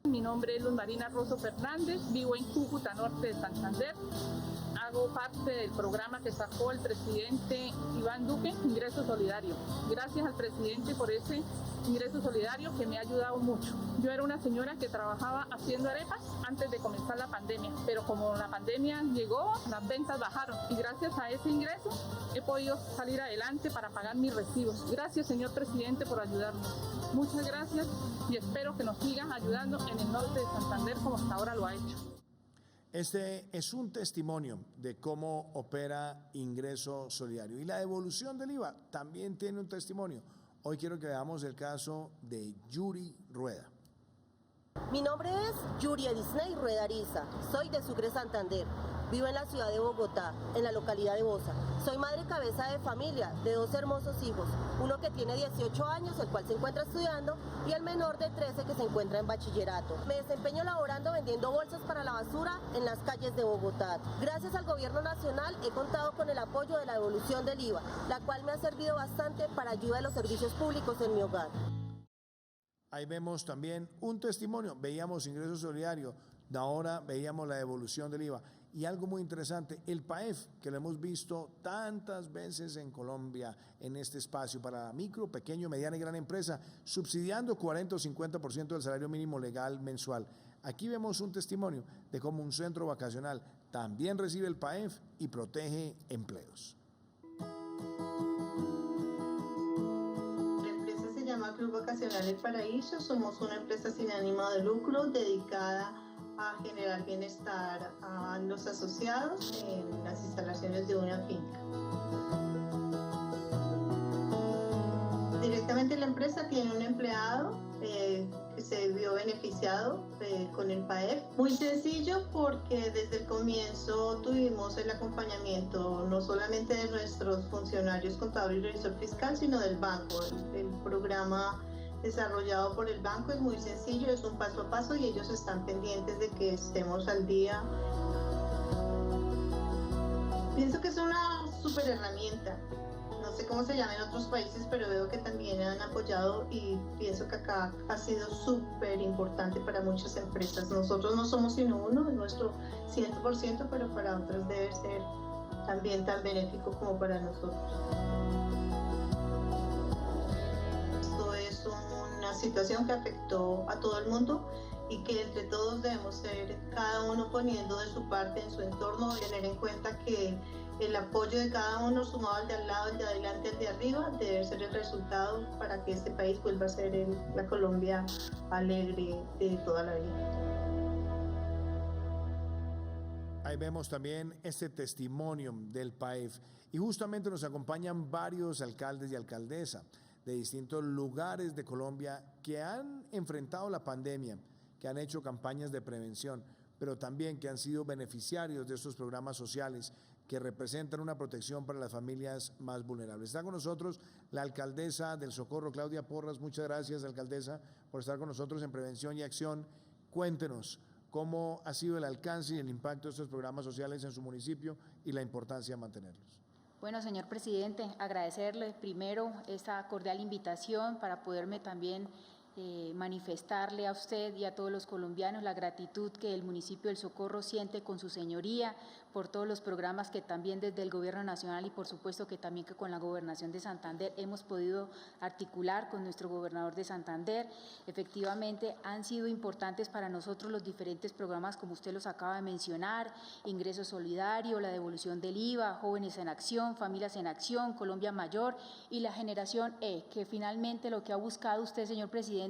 Mi nombre es Luz Marina Rosso Fernández, vivo en Cúcuta, norte de Santander. Hago parte del programa que sacó el presidente Iván Duque, Ingreso Solidario. Gracias al presidente por ese ingreso solidario que me ha ayudado mucho. Yo era una señora que trabajaba haciendo arepas antes de comenzar la pandemia, pero como la pandemia llegó, las ventas bajaron y gracias a ese ingreso he podido salir adelante para pagar mis recibos. Gracias, señor presidente, por ayudarnos. Muchas gracias y espero que nos sigan ayudando en el norte de Santander como hasta ahora lo ha hecho. Este es un testimonio de cómo opera Ingreso Solidario. Y la devolución del IVA también tiene un testimonio. Hoy quiero que veamos el caso de Yuri Rueda. Mi nombre es Yuri Edisney Rueda Ariza. Soy de Sucre, Santander. Vivo en la ciudad de Bogotá, en la localidad de Bosa. Soy madre cabeza de familia de 2 hermosos hijos. Uno que tiene 18 años, el cual se encuentra estudiando, y el menor de 13 que se encuentra en bachillerato. Me desempeño laborando vendiendo bolsas para la basura en las calles de Bogotá. Gracias al gobierno nacional he contado con el apoyo de la devolución del IVA, la cual me ha servido bastante para ayuda de los servicios públicos en mi hogar. Ahí vemos también un testimonio. Veíamos Ingreso Solidario, ahora veíamos la devolución del IVA. Y algo muy interesante, el PAEF, que lo hemos visto tantas veces en Colombia, en este espacio para la micro, pequeño, mediana y gran empresa, subsidiando 40 o 50% del salario mínimo legal mensual. Aquí vemos un testimonio de cómo un centro vacacional también recibe el PAEF y protege empleos. La empresa se llama Club Vacacional El Paraíso. Somos una empresa sin ánimo de lucro dedicada a generar bienestar a los asociados en las instalaciones de una finca. Directamente la empresa tiene un empleado que se vio beneficiado con el PAEF. Muy sencillo porque desde el comienzo tuvimos el acompañamiento no solamente de nuestros funcionarios contable y revisor fiscal, sino del banco. El programa desarrollado por el banco es muy sencillo, es un paso a paso y ellos están pendientes de que estemos al día. Pienso que es una súper herramienta. No sé cómo se llama en otros países, pero veo que también han apoyado y pienso que acá ha sido súper importante para muchas empresas. Nosotros no somos sino uno, es nuestro 100%, pero para otras debe ser también tan benéfico como para nosotros. Esto es una situación que afectó a todo el mundo y que entre todos debemos ser cada uno poniendo de su parte en su entorno, tener en cuenta que el apoyo de cada uno sumado al de al lado, el de adelante, el de arriba, debe ser el resultado para que este país vuelva a ser la Colombia alegre de toda la vida. Ahí vemos también este testimonio del PAEF y justamente nos acompañan varios alcaldes y alcaldesas de distintos lugares de Colombia que han enfrentado la pandemia, que han hecho campañas de prevención, pero también que han sido beneficiarios de estos programas sociales que representan una protección para las familias más vulnerables. Está con nosotros la alcaldesa del Socorro, Claudia Porras. Muchas gracias, alcaldesa, por estar con nosotros en Prevención y Acción. Cuéntenos cómo ha sido el alcance y el impacto de estos programas sociales en su municipio y la importancia de mantenerlos. Bueno, señor presidente, agradecerle primero esta cordial invitación para poderme también manifestarle a usted y a todos los colombianos la gratitud que el municipio del Socorro siente con su señoría por todos los programas que también desde el Gobierno Nacional y por supuesto que también que con la Gobernación de Santander hemos podido articular con nuestro gobernador de Santander. Efectivamente han sido importantes para nosotros los diferentes programas como usted los acaba de mencionar, Ingreso Solidario, la devolución del IVA, Jóvenes en Acción, Familias en Acción, Colombia Mayor y la Generación E, que finalmente lo que ha buscado usted, señor presidente,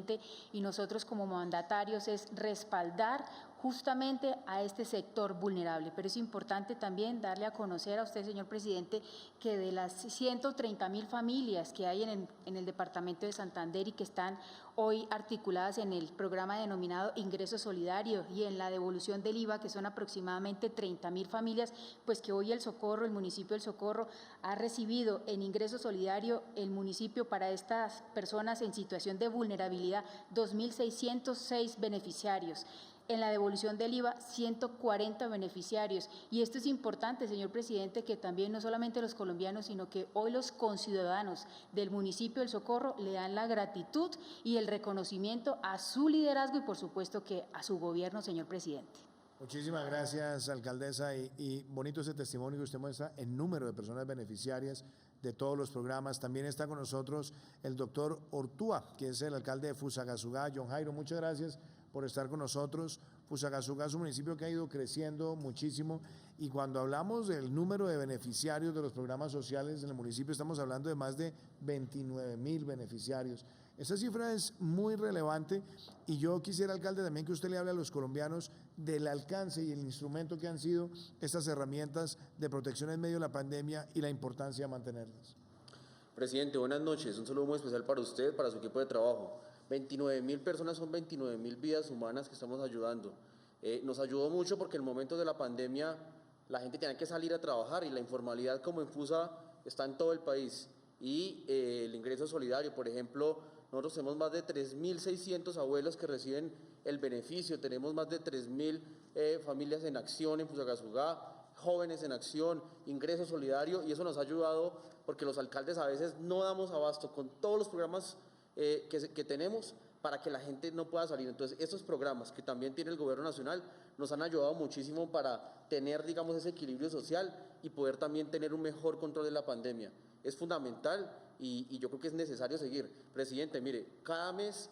y nosotros como mandatarios es respaldar justamente a este sector vulnerable. Pero es importante también darle a conocer a usted, señor presidente, que de las 130.000 familias que hay en el departamento de Santander y que están hoy articuladas en el programa denominado Ingreso Solidario y en la devolución del IVA, que son aproximadamente 30.000 familias, pues que hoy el Socorro, el municipio del Socorro, ha recibido en Ingreso Solidario el municipio para estas personas en situación de vulnerabilidad 2.606 beneficiarios. En la devolución del IVA, 140 beneficiarios. Y esto es importante, señor presidente, que también no solamente los colombianos, sino que hoy los conciudadanos del municipio del Socorro le dan la gratitud y el reconocimiento a su liderazgo y, por supuesto, que a su gobierno, señor presidente. Muchísimas gracias, alcaldesa, y bonito ese testimonio que usted muestra en número de personas beneficiarias de todos los programas. También está con nosotros el doctor Ortúa, que es el alcalde de Fusagasugá. John Jairo, muchas gracias por estar con nosotros. Fusagasugá es un municipio que ha ido creciendo muchísimo y cuando hablamos del número de beneficiarios de los programas sociales en el municipio estamos hablando de más de 29.000 beneficiarios. Esa cifra es muy relevante y yo quisiera, alcalde, también que usted le hable a los colombianos del alcance y el instrumento que han sido estas herramientas de protección en medio de la pandemia y la importancia de mantenerlas. Presidente, buenas noches. Un saludo muy especial para usted, para su equipo de trabajo. 29.000 personas son 29.000 vidas humanas que estamos ayudando. Nos ayudó mucho porque en el momento de la pandemia la gente tenía que salir a trabajar y la informalidad como en Fusa está en todo el país. Y el ingreso solidario, por ejemplo, nosotros tenemos más de 3.600 abuelos que reciben el beneficio, tenemos más de 3.000 familias en acción en Fusagasugá, jóvenes en acción, ingreso solidario, y eso nos ha ayudado porque los alcaldes a veces no damos abasto con todos los programas que tenemos para que la gente no pueda salir. Entonces, estos programas que también tiene el Gobierno Nacional nos han ayudado muchísimo para tener, digamos, ese equilibrio social y poder también tener un mejor control de la pandemia. Es fundamental y yo creo que es necesario seguir. Presidente, mire, cada mes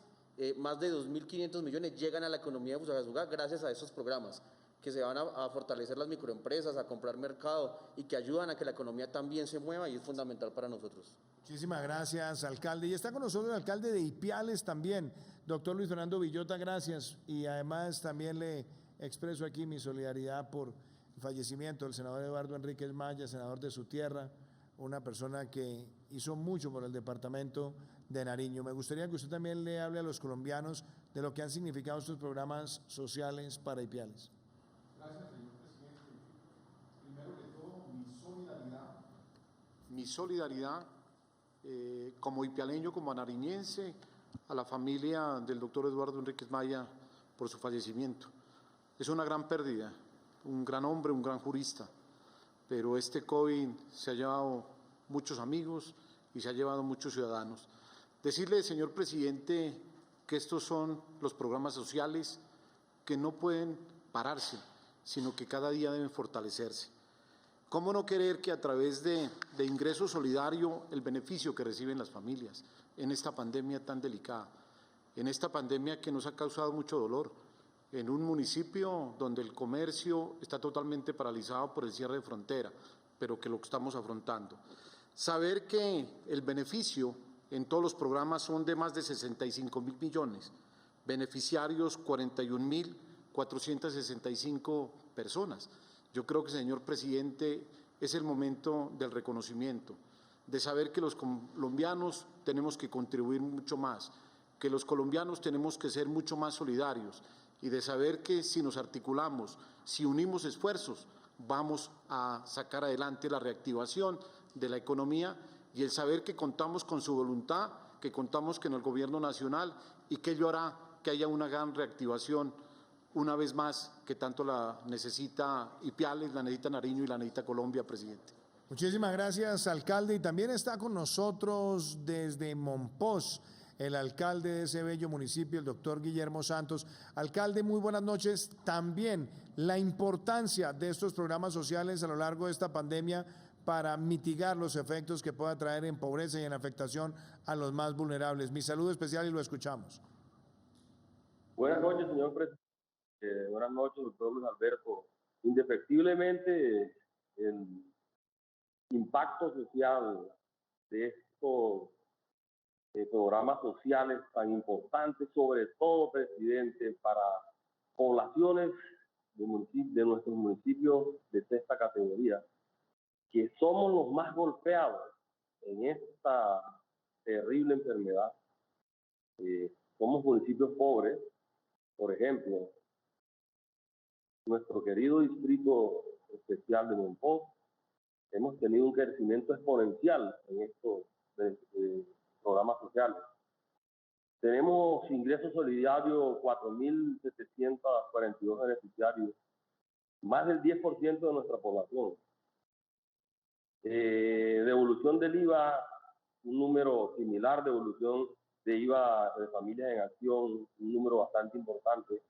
más de 2.500 millones llegan a la economía de Fusagasugá gracias a estos programas. que se van a fortalecer las microempresas, a comprar mercado y que ayudan a que la economía también se mueva y es fundamental para nosotros. Muchísimas gracias, alcalde. Y está con nosotros el alcalde de Ipiales también, doctor Luis Fernando Villota, gracias. Y además también le expreso aquí mi solidaridad por el fallecimiento del senador Eduardo Enríquez Maya, senador de su tierra, una persona que hizo mucho por el departamento de Nariño. Me gustaría que usted también le hable a los colombianos de lo que han significado estos programas sociales para Ipiales. Gracias, señor presidente. Primero que todo, mi solidaridad como ipialeño, como nariñense, a la familia del doctor Eduardo Enríquez Maya por su fallecimiento. Es una gran pérdida, un gran hombre, un gran jurista, pero este COVID se ha llevado muchos amigos y se ha llevado muchos ciudadanos. Decirle, señor presidente, que estos son los programas sociales que no pueden pararse, sino que cada día deben fortalecerse. ¿Cómo no querer que a través de ingreso solidario el beneficio que reciben las familias en esta pandemia tan delicada, en esta pandemia que nos ha causado mucho dolor, en un municipio donde el comercio está totalmente paralizado por el cierre de frontera, pero que lo estamos afrontando? Saber que el beneficio en todos los programas son de más de 65.000 millones, beneficiarios 41.465 personas. Yo creo que, señor presidente, es el momento del reconocimiento, de saber que los colombianos tenemos que contribuir mucho más, que los colombianos tenemos que ser mucho más solidarios y de saber que si nos articulamos, si unimos esfuerzos, vamos a sacar adelante la reactivación de la economía y el saber que contamos con su voluntad, que contamos con el gobierno nacional y que ello hará que haya una gran reactivación una vez más, que tanto la necesita Ipiales, la necesita Nariño y la necesita Colombia, presidente. Muchísimas gracias, alcalde. Y también está con nosotros desde Monpós el alcalde de ese bello municipio, el doctor Guillermo Santos. Alcalde, muy buenas noches. También la importancia de estos programas sociales a lo largo de esta pandemia para mitigar los efectos que pueda traer en pobreza y en afectación a los más vulnerables. Mi saludo especial y lo escuchamos. Buenas noches, señor presidente. Buenas noches, doctor Luis Alberto. Indefectiblemente, el impacto social de estos programas sociales tan importantes, sobre todo, presidente, para poblaciones de nuestros municipios de sexta categoría, que somos los más golpeados en esta terrible enfermedad. Somos municipios pobres, por ejemplo, nuestro querido distrito especial de Monpós, hemos tenido un crecimiento exponencial en estos programas sociales. Tenemos ingresos solidarios 4.742 beneficiarios, más del 10% de nuestra población. Devolución del IVA, un número similar, devolución de IVA de Familias en Acción, un número bastante importante.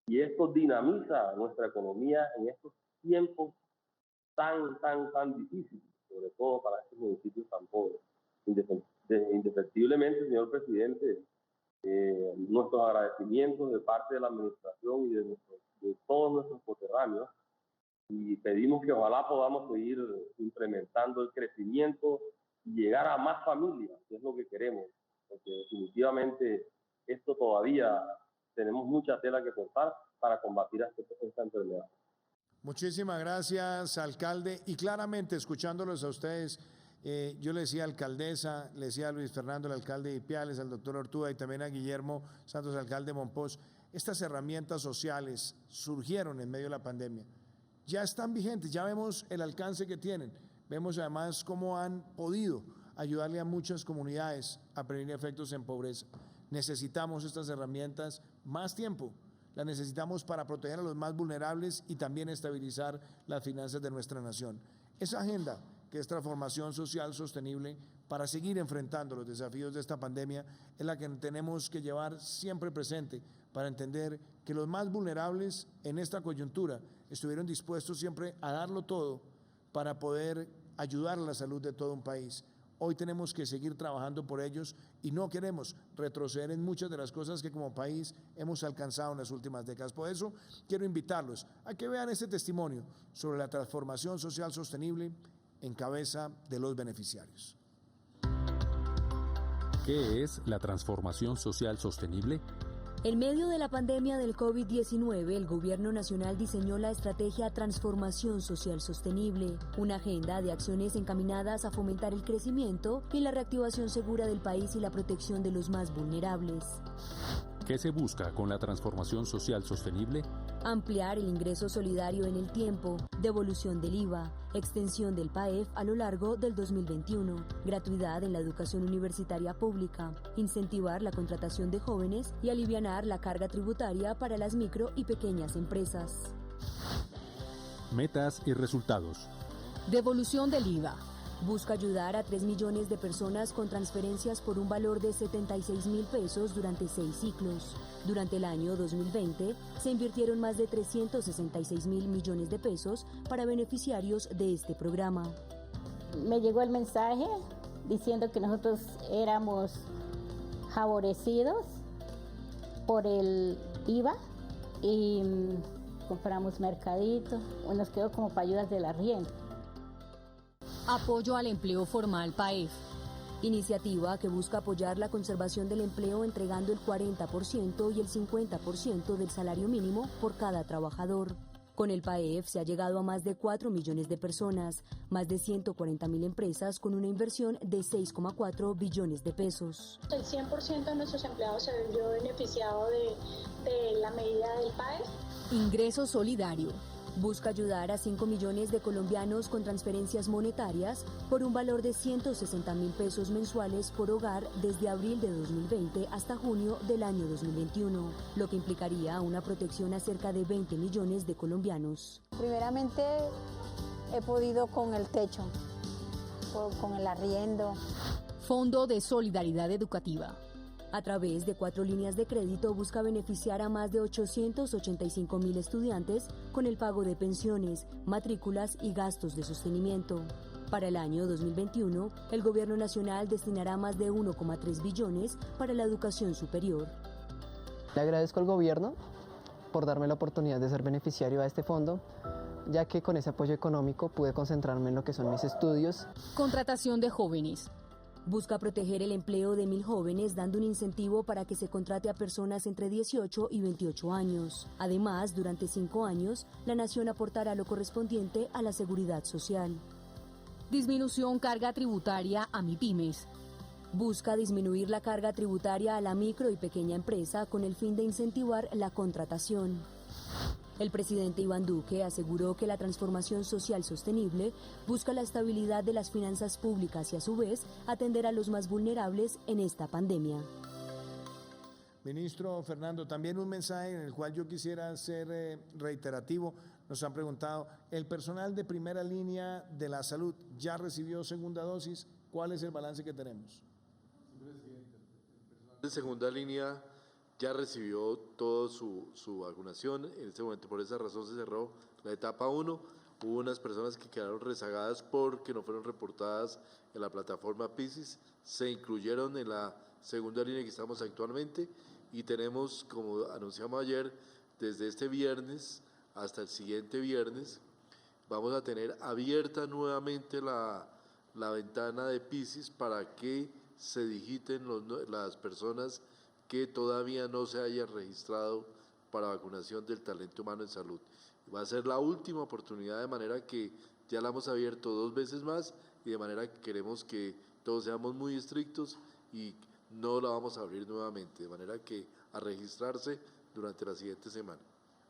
Y esto dinamiza nuestra economía en estos tiempos tan difíciles, sobre todo para estos municipios tan pobres. Indefectiblemente, señor presidente, nuestros agradecimientos de parte de la administración y de todos nuestros coterráneos, y pedimos que ojalá podamos seguir incrementando el crecimiento y llegar a más familias, que es lo que queremos, porque definitivamente esto todavía tenemos mucha tela que cortar para combatir esta enfermedad. Muchísimas gracias, alcalde. Y claramente, escuchándolos a ustedes, yo le decía a alcaldesa, le decía a Luis Fernando, el alcalde de Ipiales, al doctor Ortúa y también a Guillermo Santos, alcalde de Monpós, estas herramientas sociales surgieron en medio de la pandemia. Ya están vigentes, ya vemos el alcance que tienen. Vemos además cómo han podido ayudarle a muchas comunidades a prevenir efectos en pobreza. Necesitamos estas herramientas más tiempo. Las necesitamos para proteger a los más vulnerables y también estabilizar las finanzas de nuestra nación. Esa agenda, que es transformación social sostenible, para seguir enfrentando los desafíos de esta pandemia, es la que tenemos que llevar siempre presente para entender que los más vulnerables en esta coyuntura estuvieron dispuestos siempre a darlo todo para poder ayudar a la salud de todo un país. Hoy tenemos que seguir trabajando por ellos y no queremos retroceder en muchas de las cosas que como país hemos alcanzado en las últimas décadas. Por eso quiero invitarlos a que vean este testimonio sobre la transformación social sostenible en cabeza de los beneficiarios. ¿Qué es la transformación social sostenible? En medio de la pandemia del COVID-19, el Gobierno Nacional diseñó la estrategia Transformación Social Sostenible, una agenda de acciones encaminadas a fomentar el crecimiento y la reactivación segura del país y la protección de los más vulnerables. ¿Qué se busca con la transformación social sostenible? Ampliar el ingreso solidario en el tiempo, devolución del IVA, extensión del PAEF a lo largo del 2021, gratuidad en la educación universitaria pública, incentivar la contratación de jóvenes y alivianar la carga tributaria para las micro y pequeñas empresas. Metas y resultados. Devolución del IVA. Busca ayudar a 3 millones de personas con transferencias por un valor de 76.000 pesos durante 6 ciclos. Durante el año 2020 se invirtieron más de 366.000 millones de pesos para beneficiarios de este programa. Me llegó el mensaje diciendo que nosotros éramos favorecidos por el IVA y compramos mercadito, nos quedó como para ayudas del arriendo. Apoyo al empleo formal PAEF. Iniciativa que busca apoyar la conservación del empleo entregando el 40% y el 50% del salario mínimo por cada trabajador. Con el PAEF se ha llegado a más de 4 millones de personas, más de 140.000 empresas con una inversión de 6,4 billones de pesos. El 100% de nuestros empleados se vio beneficiado de la medida del PAEF. Ingreso solidario. Busca ayudar a 5 millones de colombianos con transferencias monetarias por un valor de 160.000 pesos mensuales por hogar desde abril de 2020 hasta junio del año 2021, lo que implicaría una protección a cerca de 20 millones de colombianos. Primeramente he podido con el techo, con el arriendo. Fondo de Solidaridad Educativa. A través de 4 líneas de crédito busca beneficiar a más de 885.000 estudiantes con el pago de pensiones, matrículas y gastos de sostenimiento. Para el año 2021, el Gobierno Nacional destinará más de 1,3 billones para la educación superior. Le agradezco al Gobierno por darme la oportunidad de ser beneficiario a este fondo, ya que con ese apoyo económico pude concentrarme en lo que son mis estudios. Contratación de jóvenes. Busca proteger el empleo de 1.000 jóvenes dando un incentivo para que se contrate a personas entre 18 y 28 años. Además, durante 5 años, la Nación aportará lo correspondiente a la seguridad social. Disminución carga tributaria a MIPYMES. Busca disminuir la carga tributaria a la micro y pequeña empresa con el fin de incentivar la contratación. El presidente Iván Duque aseguró que la transformación social sostenible busca la estabilidad de las finanzas públicas y a su vez atender a los más vulnerables en esta pandemia. Ministro Fernando, también un mensaje en el cual yo quisiera ser reiterativo. Nos han preguntado, ¿el personal de primera línea de la salud ya recibió segunda dosis? ¿Cuál es el balance que tenemos? El personal de segunda línea ya recibió toda su vacunación. En este momento, por esa razón, se cerró la etapa 1. Hubo unas personas que quedaron rezagadas porque no fueron reportadas en la plataforma PISIS. Se incluyeron en la segunda línea que estamos actualmente y tenemos, como anunciamos ayer, desde este viernes hasta el siguiente viernes, vamos a tener abierta nuevamente la ventana de PISIS para que se digiten las personas que todavía no se haya registrado para vacunación del talento humano en salud. Va a ser la última oportunidad, de manera que ya la hemos abierto 2 veces más y de manera que queremos que todos seamos muy estrictos y no la vamos a abrir nuevamente, de manera que a registrarse durante la siguiente semana.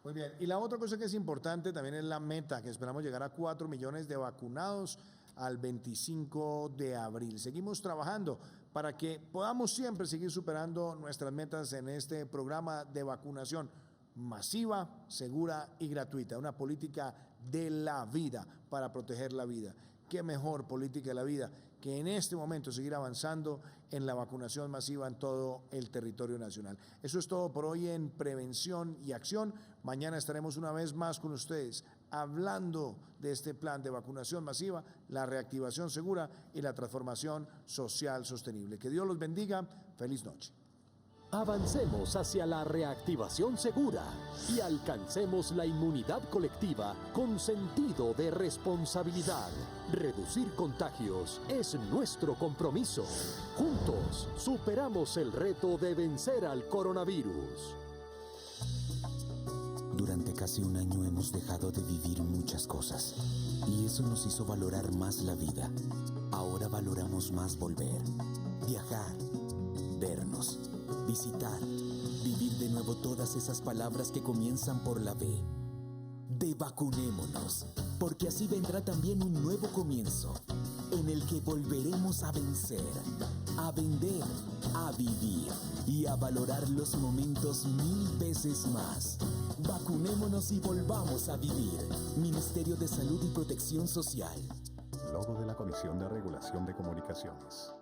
Muy bien, y la otra cosa que es importante también es la meta, que esperamos llegar a 4 millones de vacunados al 25 de abril. Seguimos trabajando para que podamos siempre seguir superando nuestras metas en este programa de vacunación masiva, segura y gratuita, una política de la vida para proteger la vida. ¿Qué mejor política de la vida que en este momento seguir avanzando en la vacunación masiva en todo el territorio nacional? Eso es todo por hoy en Prevención y Acción. Mañana estaremos una vez más con ustedes hablando de este plan de vacunación masiva, la reactivación segura y la transformación social sostenible. Que Dios los bendiga. Feliz noche. Avancemos hacia la reactivación segura y alcancemos la inmunidad colectiva con sentido de responsabilidad. Reducir contagios es nuestro compromiso. Juntos superamos el reto de vencer al coronavirus. Durante casi un año hemos dejado de vivir muchas cosas y eso nos hizo valorar más la vida. Ahora valoramos más volver, viajar, vernos, visitar, vivir de nuevo todas esas palabras que comienzan por la B. De vacunémonos, porque así vendrá también un nuevo comienzo, en el que volveremos a vencer, a vender, a vivir y a valorar los momentos 1000 veces más. Vacunémonos y volvamos a vivir. Ministerio de Salud y Protección Social. Logo de la Comisión de Regulación de Comunicaciones.